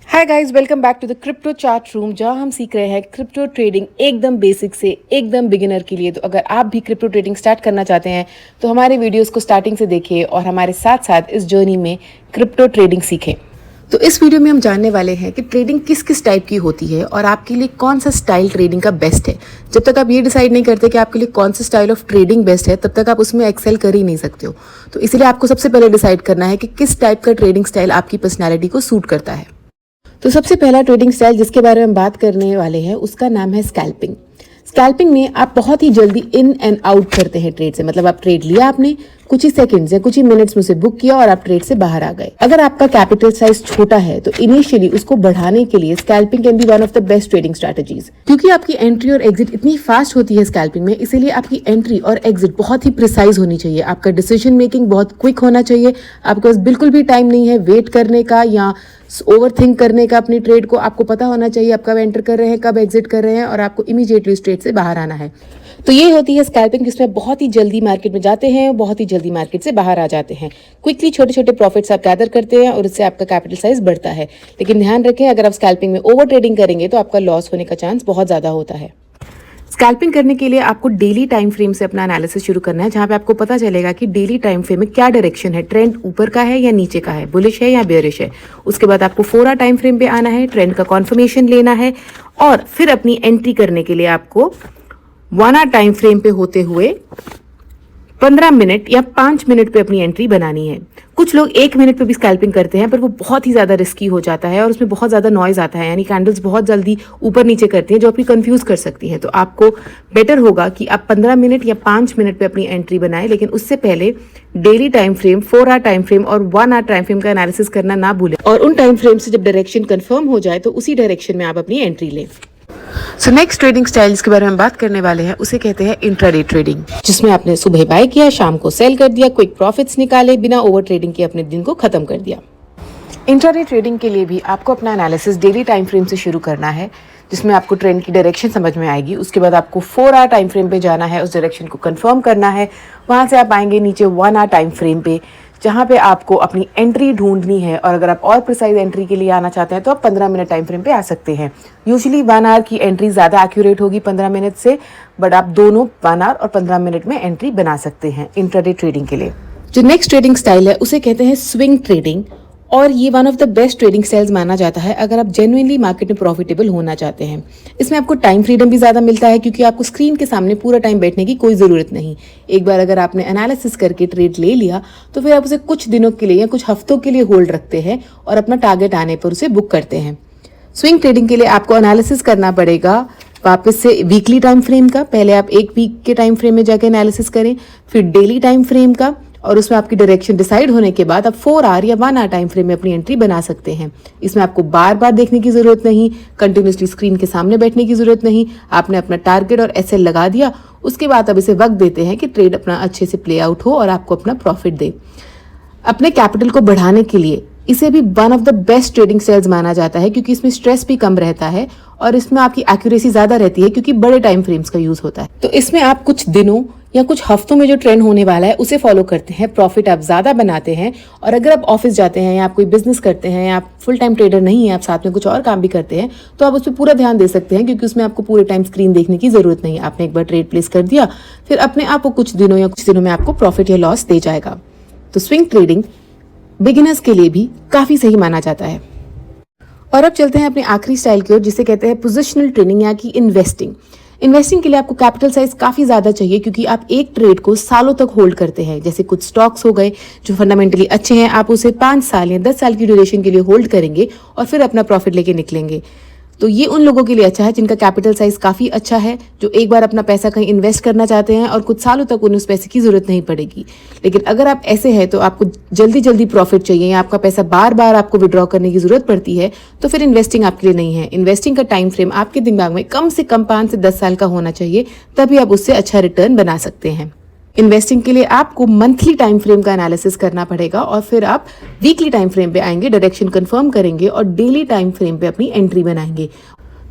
Hi guys, welcome back to the crypto chart room, जहां हम सीख रहे हैं क्रिप्टो ट्रेडिंग एकदम बेसिक से एकदम बिगिनर के लिए। तो अगर आप भी क्रिप्टो ट्रेडिंग स्टार्ट करना चाहते हैं तो हमारे वीडियोस को स्टार्टिंग से देखिए और हमारे साथ साथ इस जर्नी में क्रिप्टो ट्रेडिंग सीखें। तो इस वीडियो में हम जानने वाले हैं कि ट्रेडिंग किस किस टाइप की होती है और आपके लिए कौन सा स्टाइल ट्रेडिंग का बेस्ट है। जब तक आप ये डिसाइड नहीं करते कि आपके लिए कौन सा स्टाइल ऑफ ट्रेडिंग बेस्ट है, तब तक आप उसमें एक्सेल कर ही नहीं सकते हो। तो इसलिए आपको सबसे पहले डिसाइड करना है कि किस टाइप का ट्रेडिंग स्टाइल आपकी पर्सनैलिटी को सूट करता है। तो सबसे पहला ट्रेडिंग स्टाइल जिसके बारे में हम बात करने वाले हैं उसका नाम है स्कैल्पिंग। स्कैल्पिंग में आप बहुत ही जल्दी इन एंड आउट करते हैं ट्रेड से। मतलब आप ट्रेड लिया, आपने कुछ ही सेकंड्स या कुछ ही मिनट्स में उसे बुक किया और आप ट्रेड से बाहर आ गए। अगर आपका कैपिटल साइज छोटा है तो इनिशियली उसको बढ़ाने के लिए scalping can be one of the best trading strategies. क्योंकि आपकी एंट्री और एग्जिट इतनी फास्ट होती है स्कैल्पिंग में, इसीलिए आपकी एंट्री और एग्जिट बहुत ही प्रिसाइज होनी चाहिए। आपका डिसीजन मेकिंग बहुत क्विक होना चाहिए। आपके पास बिल्कुल भी टाइम नहीं है वेट करने का या ओवर थिंक करने का अपनी ट्रेड को। आपको पता होना चाहिए आप कब एंटर कर रहे हैं, कब एग्जिट कर रहे हैं और आपको इमीडिएटली उस ट्रेड से बाहर आना है। तो ये होती है स्कैल्पिंग, जिसमें बहुत ही जल्दी मार्केट में जाते हैं, बहुत ही जल्दी मार्केट से बाहर आ जाते हैं। क्विकली छोटे छोटे प्रॉफिट्स आप गैदर करते हैं और इससे आपका कैपिटल साइज बढ़ता है। लेकिन ध्यान रखें, अगर आप स्कैल्पिंग में ओवर ट्रेडिंग करेंगे तो आपका लॉस होने का चांस बहुत ज्यादा होता है। स्कैल्पिंग करने के लिए आपको डेली टाइम फ्रेम से अपना एनालिसिस शुरू करना है, जहां पे आपको पता चलेगा कि डेली टाइम फ्रेम में क्या डायरेक्शन है, ट्रेंड ऊपर का है या नीचे का है, बुलिश है या बेयरिश है। उसके बाद आपको 4 आवर टाइम फ्रेम पे आना है, ट्रेंड का कॉन्फर्मेशन लेना है और फिर अपनी एंट्री करने के लिए आपको 1 आवर टाइम फ्रेम पे होते हुए 15 मिनट या 5 मिनट पे अपनी एंट्री बनानी है। कुछ लोग 1 मिनट पे भी स्कैल्पिंग करते हैं, पर वो बहुत ही ज्यादा रिस्की हो जाता है और उसमें बहुत ज्यादा नॉइज आता है, यानी कैंडल्स बहुत जल्दी ऊपर नीचे करती हैं जो आपकी कंफ्यूज कर सकती हैं। तो आपको बेटर होगा कि आप 15 मिनट या 5 मिनट पे अपनी एंट्री बनाएं, लेकिन उससे पहले daily time frame, 4 hour time frame और 1 आवर टाइम फ्रेम का एनालिसिस करना ना भूलें। और उन टाइम फ्रेम से जब डायरेक्शन कंफर्म हो जाए तो उसी डायरेक्शन में आप अपनी एंट्री लें। सो नेक्स्ट ट्रेडिंग स्टाइल जिसके बारे में बात करने वाले हैं उसे कहते हैं इंट्राडे ट्रेडिंग, जिसमें आपने सुबह बाय किया, शाम को सेल कर दिया, क्विक प्रॉफिट्स निकाले, बिना ओवर ट्रेडिंग के अपने दिन को खत्म कर दिया। इंट्राडे ट्रेडिंग के लिए भी आपको अपना एनालिसिस डेली टाइम फ्रेम से शुरू करना है, जिसमें आपको ट्रेंड की डायरेक्शन समझ में आएगी। उसके बाद आपको 4 आवर टाइम फ्रेम पे जाना है, उस डायरेक्शन को कंफर्म करना है। वहां से आप आएंगे नीचे 1 आवर टाइम फ्रेम पे, जहां पे आपको अपनी एंट्री ढूंढनी है। और अगर आप और प्रिसाइज एंट्री के लिए आना चाहते हैं तो आप 15 मिनट टाइम फ्रेम पे आ सकते हैं। यूजुअली 1 आवर की एंट्री ज़्यादा एक्यूरेट होगी 15 मिनट से, बट आप दोनों 1 आवर और 15 मिनट में एंट्री बना सकते हैं इंट्राडे ट्रेडिंग के लिए। जो नेक्स्ट ट्रेडिंग स्टाइल है उसे कहते हैं स्विंग ट्रेडिंग, और ये one of the best trading styles माना जाता है अगर आप जेन्युइनली मार्केट में प्रॉफिटेबल होना चाहते हैं। इसमें आपको टाइम फ्रीडम भी ज़्यादा मिलता है, क्योंकि आपको स्क्रीन के सामने पूरा टाइम बैठने की कोई ज़रूरत नहीं। एक बार अगर आपने एनालिसिस करके ट्रेड ले लिया तो फिर आप उसे कुछ दिनों के लिए या कुछ हफ्तों के लिए होल्ड रखते हैं और अपना टारगेट आने पर उसे बुक करते हैं। स्विंग ट्रेडिंग के लिए आपको एनालिसिस करना पड़ेगा वापस से वीकली टाइम फ्रेम का। पहले आप 1 वीक के टाइम फ्रेम में जाकर एनालिसिस करें, फिर डेली टाइम फ्रेम का, और उसमें आपकी डायरेक्शन डिसाइड होने के बाद आप 4 आवर या 1 आवर टाइम फ्रेम में अपनी एंट्री बना सकते हैं। इसमें आपको बार बार देखने की जरूरत नहीं, कंटिन्यूसली स्क्रीन के सामने बैठने की जरूरत नहीं। आपने अपना टारगेट और एसएल लगा दिया, उसके बाद अब इसे वक्त देते हैं कि ट्रेड अपना अच्छे से प्ले आउट हो और आपको अपना प्रॉफिट दे। अपने कैपिटल को बढ़ाने के लिए इसे भी one of the best trading styles माना जाता है, क्योंकि इसमें स्ट्रेस भी कम रहता है और इसमें आपकी एक्यूरेसी ज्यादा रहती है, क्योंकि बड़े टाइम फ्रेम्स का यूज होता है। तो इसमें आप कुछ दिनों या कुछ हफ्तों में जो ट्रेंड होने वाला है उसे फॉलो करते हैं, प्रॉफिट आप ज्यादा बनाते हैं। और अगर आप ऑफिस जाते हैं या आप कोई बिजनेस करते हैं या आप फुल टाइम ट्रेडर नहीं है, आप साथ में कुछ और काम भी करते हैं, तो आप उस पर पूरा ध्यान दे सकते हैं, क्योंकि उसमें आपको पूरे टाइम स्क्रीन देखने की जरूरत नहीं। आपने एक बार ट्रेड प्लेस कर दिया, फिर अपने आप को कुछ दिनों में आपको प्रॉफिट या लॉस दे जाएगा। तो स्विंग ट्रेडिंग बिगिनर्स के लिए भी काफी सही माना जाता है। और अब चलते हैं अपने आखिरी स्टाइल की ओर, जिसे कहते हैं पोजिशनल ट्रेडिंग या कि इन्वेस्टिंग। इन्वेस्टिंग के लिए आपको कैपिटल साइज काफी ज्यादा चाहिए, क्योंकि आप एक ट्रेड को सालों तक होल्ड करते हैं। जैसे कुछ स्टॉक्स हो गए जो फंडामेंटली अच्छे हैं, आप उसे 5 साल या 10 साल की ड्यूरेशन के लिए होल्ड करेंगे और फिर अपना प्रॉफिट लेके निकलेंगे। तो ये उन लोगों के लिए अच्छा है जिनका कैपिटल साइज काफी अच्छा है, जो एक बार अपना पैसा कहीं इन्वेस्ट करना चाहते हैं और कुछ सालों तक उन्हें उस पैसे की जरूरत नहीं पड़ेगी। लेकिन अगर आप ऐसे हैं तो आपको जल्दी जल्दी प्रॉफिट चाहिए या आपका पैसा बार बार आपको विड्रॉ करने की जरूरत पड़ती है, तो फिर इन्वेस्टिंग आपके लिए नहीं है। इन्वेस्टिंग का टाइम फ्रेम आपके दिमाग में कम से कम 5 से 10 साल का होना चाहिए, तभी आप उससे अच्छा रिटर्न बना सकते हैं। इन्वेस्टिंग के लिए आपको मंथली टाइम फ्रेम का एनालिसिस करना पड़ेगा और फिर आप वीकली टाइम फ्रेम पे आएंगे, डायरेक्शन कंफर्म करेंगे और डेली टाइम फ्रेम पे अपनी एंट्री बनाएंगे।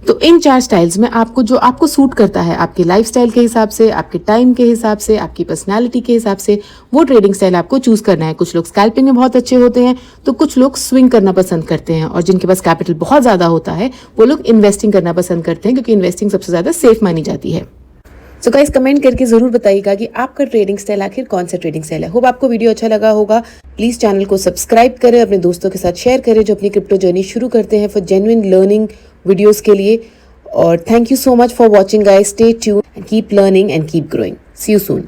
तो इन 4 स्टाइल्स में आपको जो आपको सूट करता है, आपके लाइफस्टाइल के हिसाब से, आपके टाइम के हिसाब से, आपकी पर्सनालिटी के हिसाब से, वो ट्रेडिंग स्टाइल आपको चूज करना है। कुछ लोग स्कैल्पिंग में बहुत अच्छे होते हैं, तो कुछ लोग स्विंग करना पसंद करते हैं, और जिनके पास कैपिटल बहुत ज्यादा होता है वो लोग इन्वेस्टिंग करना पसंद करते हैं, क्योंकि इन्वेस्टिंग सबसे ज्यादा सेफ मानी जाती है। सो गाइस, कमेंट करके जरूर बताइएगा कि आपका ट्रेडिंग स्टाइल आखिर कौन सा ट्रेडिंग स्टाइल है। होप आपको वीडियो अच्छा लगा होगा। प्लीज चैनल को सब्सक्राइब करें, अपने दोस्तों के साथ शेयर करें जो अपनी क्रिप्टो जर्नी शुरू करते हैं फॉर जेन्युइन लर्निंग वीडियोस के लिए। और thank you so much for watching guys. Stay tuned and keep learning and keep growing. See you soon.